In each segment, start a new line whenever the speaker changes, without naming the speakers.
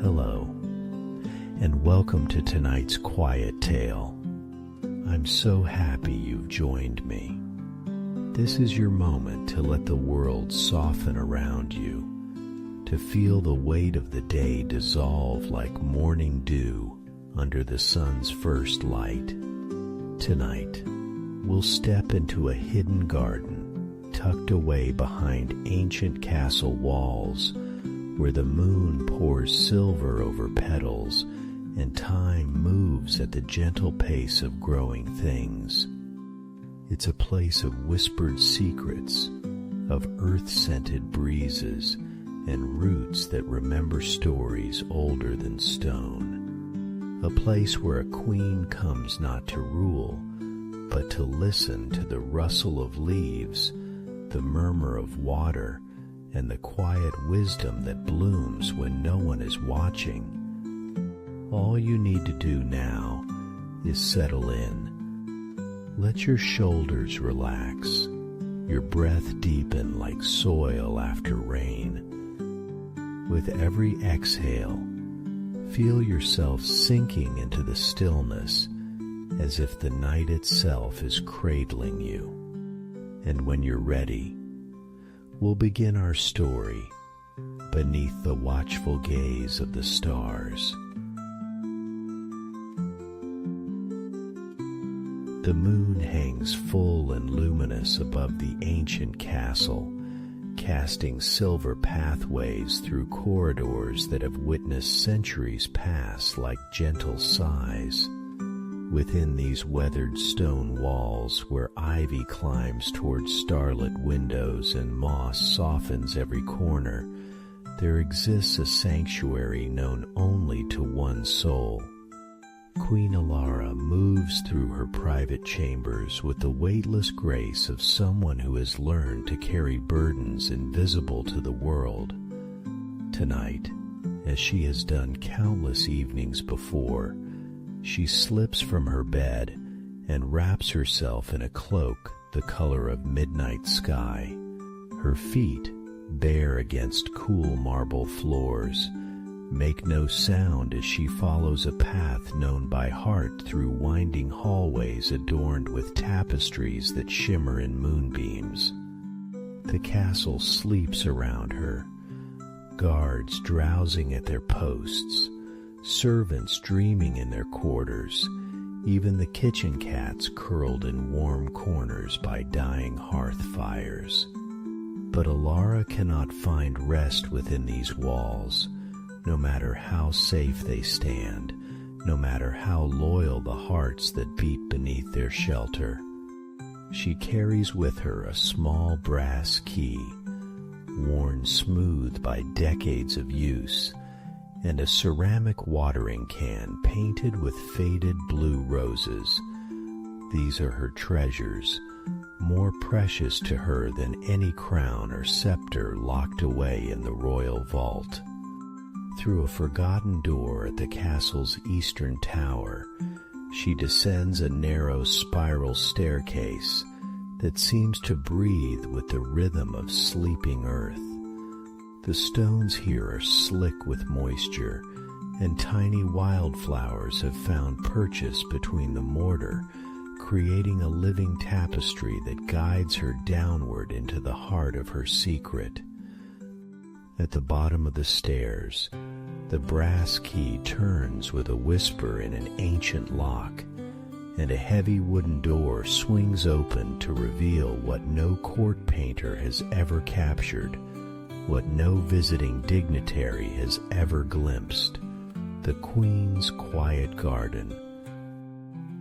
Hello, and welcome to tonight's quiet tale. I'm so happy you've joined me. This is your moment to let the world soften around you, to feel the weight of the day dissolve like morning dew under the sun's first light. Tonight, we'll step into a hidden garden tucked away behind ancient castle walls, where the moon pours silver over petals and time moves at the gentle pace of growing things. It's a place of whispered secrets, of earth-scented breezes, and roots that remember stories older than stone. A place where a queen comes not to rule, but to listen to the rustle of leaves, the murmur of water, and the quiet wisdom that blooms when no one is watching. All you need to do now is settle in. Let your shoulders relax, your breath deepen like soil after rain. With every exhale, feel yourself sinking into the stillness as if the night itself is cradling you. And when you're ready, we'll begin our story beneath the watchful gaze of the stars. The moon hangs full and luminous above the ancient castle, casting silver pathways through corridors that have witnessed centuries pass like gentle sighs. Within these weathered stone walls, where ivy climbs towards starlit windows and moss softens every corner, there exists a sanctuary known only to one soul. Queen Elara moves through her private chambers with the weightless grace of someone who has learned to carry burdens invisible to the world. Tonight, as she has done countless evenings before, she slips from her bed and wraps herself in a cloak the color of midnight sky. Her feet, bare against cool marble floors, make no sound as she follows a path known by heart through winding hallways adorned with tapestries that shimmer in moonbeams. The castle sleeps around her, guards drowsing at their posts, servants dreaming in their quarters, even the kitchen cats curled in warm corners by dying hearth fires. But Elara cannot find rest within these walls, no matter how safe they stand, no matter how loyal the hearts that beat beneath their shelter. She carries with her a small brass key, worn smooth by decades of use, and a ceramic watering can painted with faded blue roses. These are her treasures, more precious to her than any crown or scepter locked away in the royal vault. Through a forgotten door at the castle's eastern tower, she descends a narrow spiral staircase that seems to breathe with the rhythm of sleeping earth. The stones here are slick with moisture, and tiny wildflowers have found purchase between the mortar, creating a living tapestry that guides her downward into the heart of her secret. At the bottom of the stairs, the brass key turns with a whisper in an ancient lock, and a heavy wooden door swings open to reveal what no court painter has ever captured, what no visiting dignitary has ever glimpsed: the Queen's quiet garden.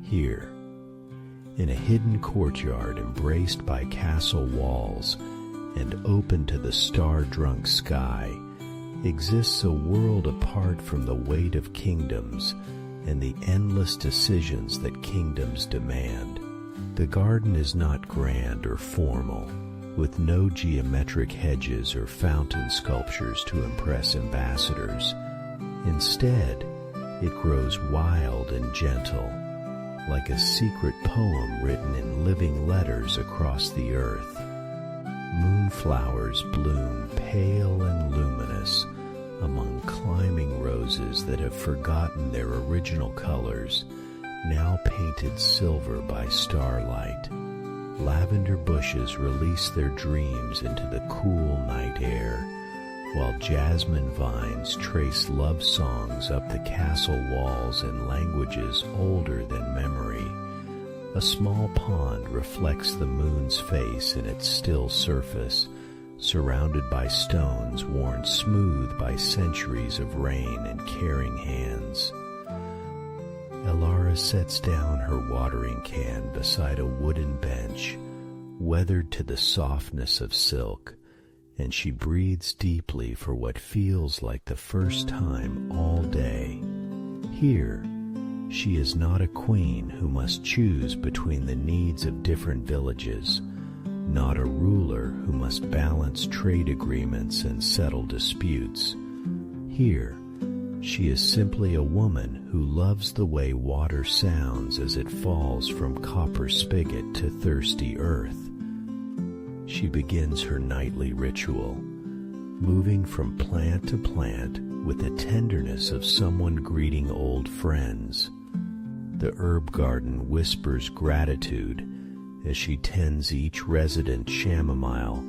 Here, in a hidden courtyard embraced by castle walls and open to the star-drunk sky, exists a world apart from the weight of kingdoms and the endless decisions that kingdoms demand. The garden is not grand or formal, with no geometric hedges or fountain sculptures to impress ambassadors. Instead, it grows wild and gentle, like a secret poem written in living letters across the earth. Moonflowers bloom pale and luminous among climbing rows roses that have forgotten their original colors, now painted silver by starlight. Lavender bushes release their dreams into the cool night air, while jasmine vines trace love songs up the castle walls in languages older than memory. A small pond reflects the moon's face in its still surface, surrounded by stones worn smooth by centuries of rain and caring hands. Elara sets down her watering can beside a wooden bench, weathered to the softness of silk, and she breathes deeply for what feels like the first time all day. Here, she is not a queen who must choose between the needs of different villages, not a ruler who must balance trade agreements and settle disputes. Here, she is simply a woman who loves the way water sounds as it falls from copper spigot to thirsty earth. She begins her nightly ritual, moving from plant to plant with the tenderness of someone greeting old friends. The herb garden whispers gratitude as she tends each resident chamomile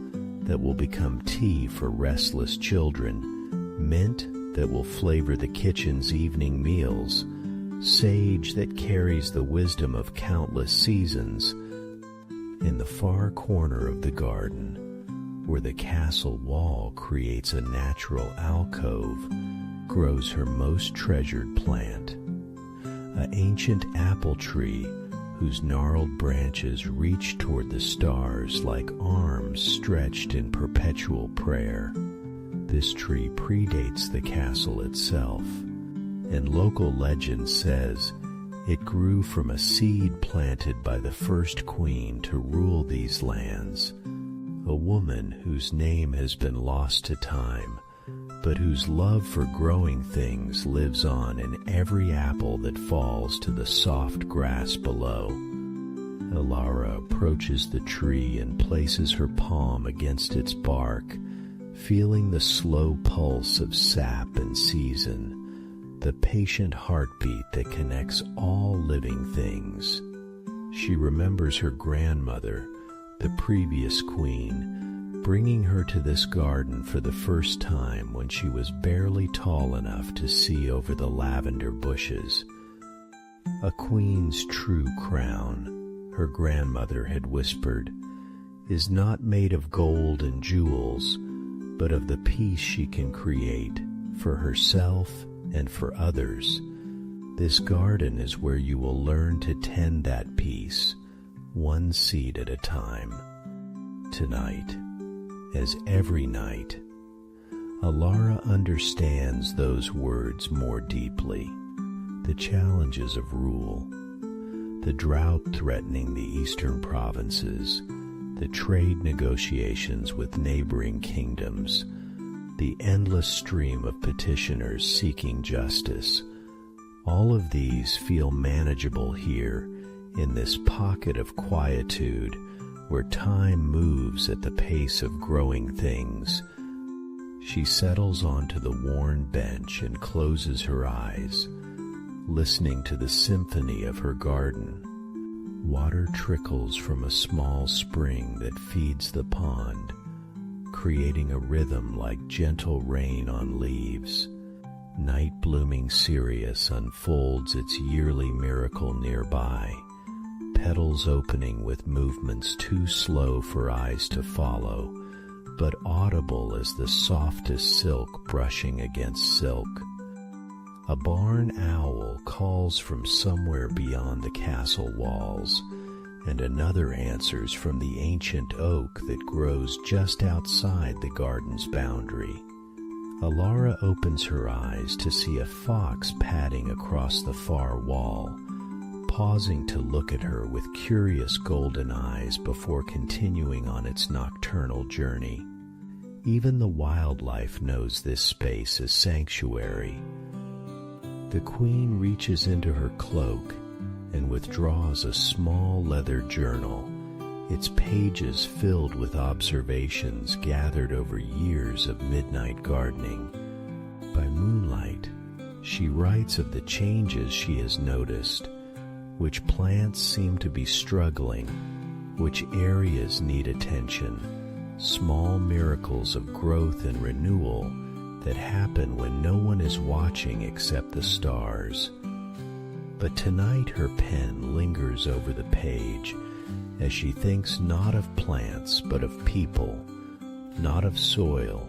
that will become tea for restless children, mint that will flavor the kitchen's evening meals, sage that carries the wisdom of countless seasons. In the far corner of the garden, where the castle wall creates a natural alcove, grows her most treasured plant, an ancient apple tree whose gnarled branches reach toward the stars like arms stretched in perpetual prayer. This tree predates the castle itself, and local legend says it grew from a seed planted by the first queen to rule these lands, a woman whose name has been lost to time, but whose love for growing things lives on in every apple that falls to the soft grass below. Elara approaches the tree and places her palm against its bark, feeling the slow pulse of sap and season, the patient heartbeat that connects all living things. She remembers her grandmother, the previous queen, bringing her to this garden for the first time when she was barely tall enough to see over the lavender bushes. A queen's true crown, her grandmother had whispered, is not made of gold and jewels, but of the peace she can create for herself and for others. This garden is where you will learn to tend that peace, one seed at a time. Tonight, as every night, Elara understands those words more deeply. The challenges of rule, the drought threatening the eastern provinces, the trade negotiations with neighboring kingdoms, the endless stream of petitioners seeking justice. All of these feel manageable here in this pocket of quietude where time moves at the pace of growing things. She settles onto the worn bench and closes her eyes, listening to the symphony of her garden. Water trickles from a small spring that feeds the pond, creating a rhythm like gentle rain on leaves. Night-blooming cereus unfolds its yearly miracle nearby, petals opening with movements too slow for eyes to follow, but audible as the softest silk brushing against silk. A barn owl calls from somewhere beyond the castle walls, and another answers from the ancient oak that grows just outside the garden's boundary. Elara opens her eyes to see a fox padding across the far wall, pausing to look at her with curious golden eyes before continuing on its nocturnal journey. Even the wildlife knows this space is sanctuary. The queen reaches into her cloak and withdraws a small leather journal, its pages filled with observations gathered over years of midnight gardening. By moonlight, She writes of the changes she has noticed, which plants seem to be struggling, which areas need attention, small miracles of growth and renewal that happen when no one is watching except the stars. But tonight her pen lingers over the page as she thinks not of plants but of people, not of soil,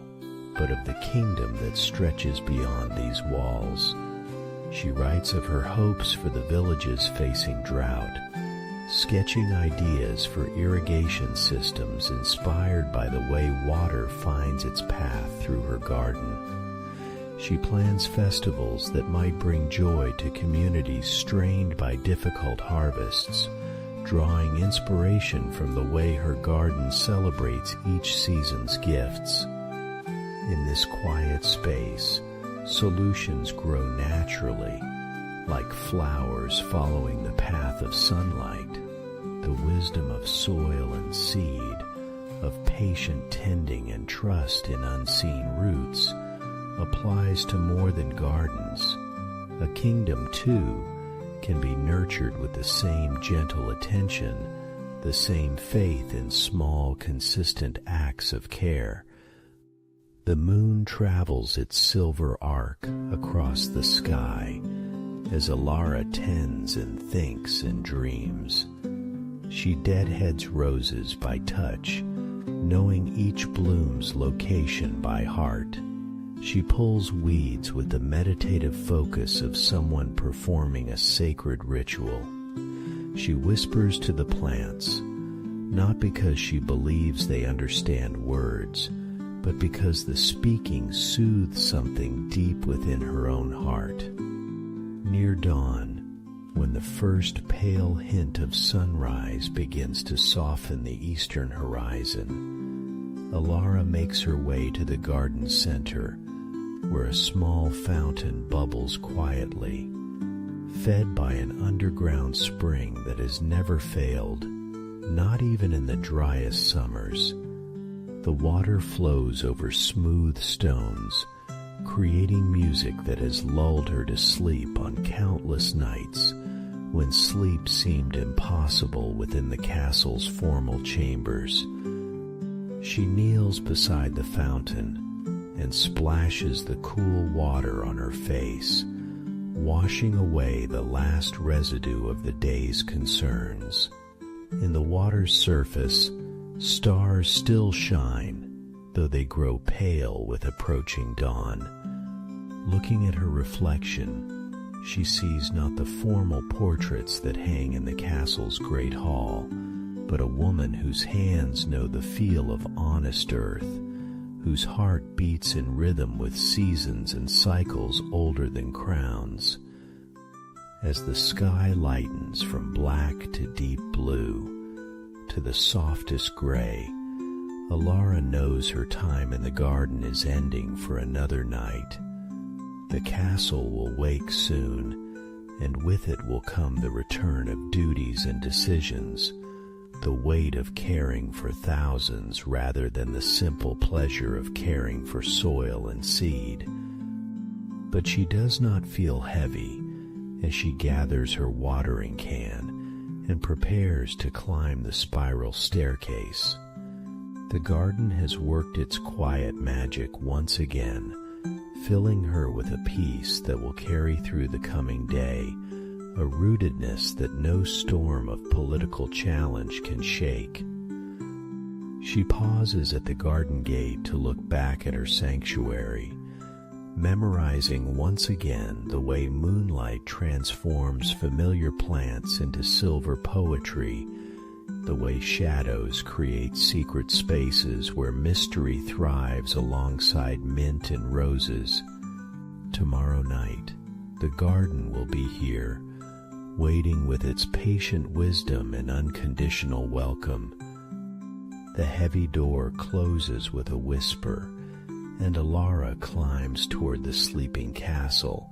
but of the kingdom that stretches beyond these walls. She writes of her hopes for the villages facing drought, sketching ideas for irrigation systems inspired by the way water finds its path through her garden. She plans festivals that might bring joy to communities strained by difficult harvests, drawing inspiration from the way her garden celebrates each season's gifts. In this quiet space, solutions grow naturally, like flowers following the path of sunlight. The wisdom of soil and seed, of patient tending and trust in unseen roots, applies to more than gardens. A kingdom, too, can be nurtured with the same gentle attention, the same faith in small, consistent acts of care. The moon travels its silver arc across the sky as Elara tends and thinks and dreams. She deadheads roses by touch, knowing each bloom's location by heart. She pulls weeds with the meditative focus of someone performing a sacred ritual. She whispers to the plants, not because she believes they understand words, but because the speaking soothes something deep within her own heart. Near dawn, when the first pale hint of sunrise begins to soften the eastern horizon, Elara makes her way to the garden center, where a small fountain bubbles quietly, fed by an underground spring that has never failed, not even in the driest summers. The water flows over smooth stones, creating music that has lulled her to sleep on countless nights when sleep seemed impossible within the castle's formal chambers. She kneels beside the fountain and splashes the cool water on her face, washing away the last residue of the day's concerns. In the water's surface, stars still shine, though they grow pale with approaching dawn. Looking at her reflection, she sees not the formal portraits that hang in the castle's great hall, but a woman whose hands know the feel of honest earth, whose heart beats in rhythm with seasons and cycles older than crowns. As the sky lightens from black to deep blue, to the softest gray, Elara knows her time in the garden is ending for another night. The castle will wake soon, and with it will come the return of duties and decisions, the weight of caring for thousands rather than the simple pleasure of caring for soil and seed. But she does not feel heavy as she gathers her watering can and prepares to climb the spiral staircase. The garden has worked its quiet magic once again, filling her with a peace that will carry through the coming day, a rootedness that no storm of political challenge can shake. She pauses at the garden gate to look back at her sanctuary, memorizing once again the way moonlight transforms familiar plants into silver poetry, the way shadows create secret spaces where mystery thrives alongside mint and roses. Tomorrow night, the garden will be here, waiting with its patient wisdom and unconditional welcome. The heavy door closes with a whisper, and Elara climbs toward the sleeping castle,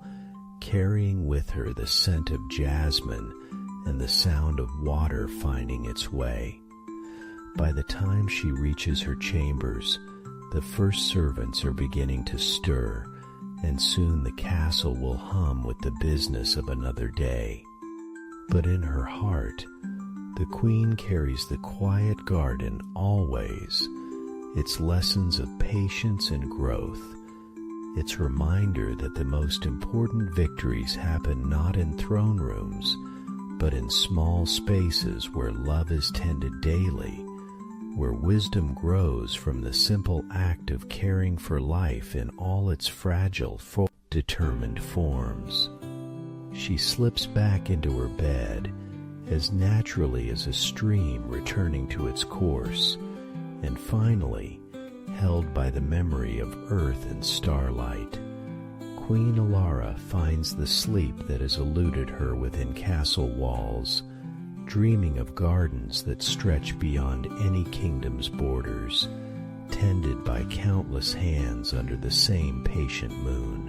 carrying with her the scent of jasmine and the sound of water finding its way. By the time she reaches her chambers, the first servants are beginning to stir, and soon the castle will hum with the business of another day. But in her heart, the queen carries the quiet garden always, its lessons of patience and growth, its reminder that the most important victories happen not in throne rooms, but in small spaces where love is tended daily, where wisdom grows from the simple act of caring for life in all its fragile, determined forms. She slips back into her bed as naturally as a stream returning to its course, and finally, held by the memory of earth and starlight, Queen Elara finds the sleep that has eluded her within castle walls, dreaming of gardens that stretch beyond any kingdom's borders, tended by countless hands under the same patient moon.